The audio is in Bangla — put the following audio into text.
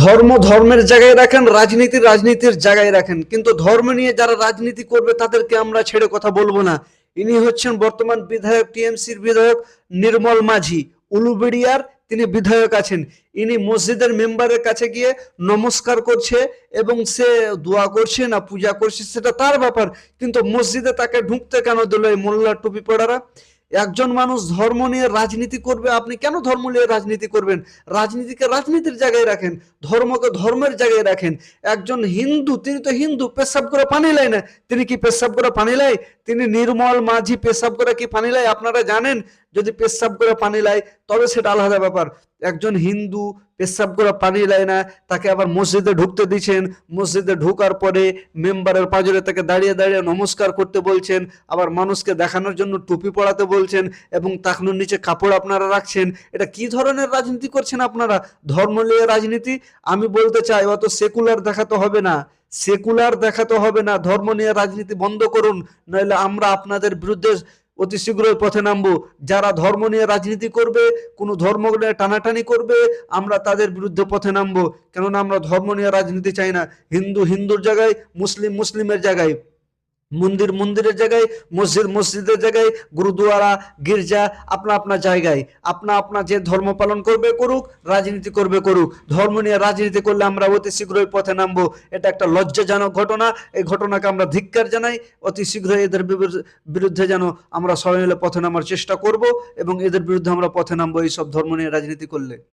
ধর্ম ধর্মের জায়গায় রাখেন, রাজনীতি রাজনীতির জায়গায় রাখেন, কিন্তু ধর্ম নিয়ে যারা রাজনীতি করবে তাদেরকে আমরা ছেড়ে কথা বলবো না। ইনি হচ্ছেন বর্তমান বিধায়ক, টিএমসির বিধায়ক নির্মল মাঝি, উলুবেড়িয়ার তিনি বিধায়ক আছেন। ইনি মসজিদের মেম্বারের কাছে গিয়ে নমস্কার করছে এবং সে দোয়া করছে না পূজা করছে সেটা তার ব্যাপার, কিন্তু মসজিদে তাকে ঢুকতে কেন দিল এই মোল্লা টুপি পড়ারা? একজন মানুষ ধর্ম নিয়ে রাজনীতি করবে, আপনি কেন ধর্ম নিয়ে রাজনীতি করবেন? রাজনীতিকে রাজনীতির জায়গায় রাখেন, ধর্মকে ধর্মের জায়গায় রাখেন। একজন হিন্দু, তিনি তো হিন্দু, পেশাব করে পানি লাই না। তিনি কি পেশাব করে পানি লাই? তিনি নির্মল মাঝি পেশাব করে কি পানি লাই? আপনারা জানেন? যদি পেশাব করে পানি লাই তবে সেটা আলাদা ব্যাপার। একজন হিন্দু পেশাব করে পানি লাই না, তাকে আবার মসজিদে ঢুকতে দিচ্ছেন। মসজিদে ঢোকার পরে মেম্বারের পাজরে তাকে দাঁড়িয়ে দাঁড়িয়ে নমস্কার করতে বলছেন, আবার মানুষকে দেখানোর জন্য টুপি পরাতে বলছেন এবং টাকনুর নিচে কাপড় আপনারা রাখছেন। এটা কি ধরনের রাজনীতি করছেন আপনারা? ধর্ম নিয়ে রাজনীতি? আমি বলতে চাই অত সেকুলার দেখাতে হবে না, সেকুলার দেখাতে হবে না, ধর্ম নিয়ে রাজনীতি বন্ধ করুন, নইলে আমরা আপনাদের বিরুদ্ধে অতি শীঘ্রই পথে নামবো। যারা ধর্ম নিয়ে রাজনীতি করবে, কোনো ধর্ম নিয়ে টানাটানি করবে, আমরা তাদের বিরুদ্ধে পথে নামবো। কেননা আমরা ধর্ম নিয়ে রাজনীতি চাই না। হিন্দু হিন্দুর জায়গায়, মুসলিম মুসলিমের জায়গায়, মন্দির মন্দিরের জায়গায়, মসজিদ মসজিদের জায়গায়, গুরুদুয়ারা গির্জা আপনা আপনার জায়গায়। আপনা আপনা যে ধর্ম পালন করবে করুক, রাজনীতি করবে করুক। ধর্ম নিয়ে রাজনীতি করলে আমরা অতি শীঘ্রই পথে নামবো। এটা একটা লজ্জাজনক ঘটনা। এই ঘটনাকে আমরা ধিক্কার জানাই। অতি শীঘ্রই এদের বিরুদ্ধে যেন আমরা সবাই মিলে পথে নামার চেষ্টা করব এবং এদের বিরুদ্ধে আমরা পথে নামবো এইসব ধর্ম নিয়ে রাজনীতি করলে।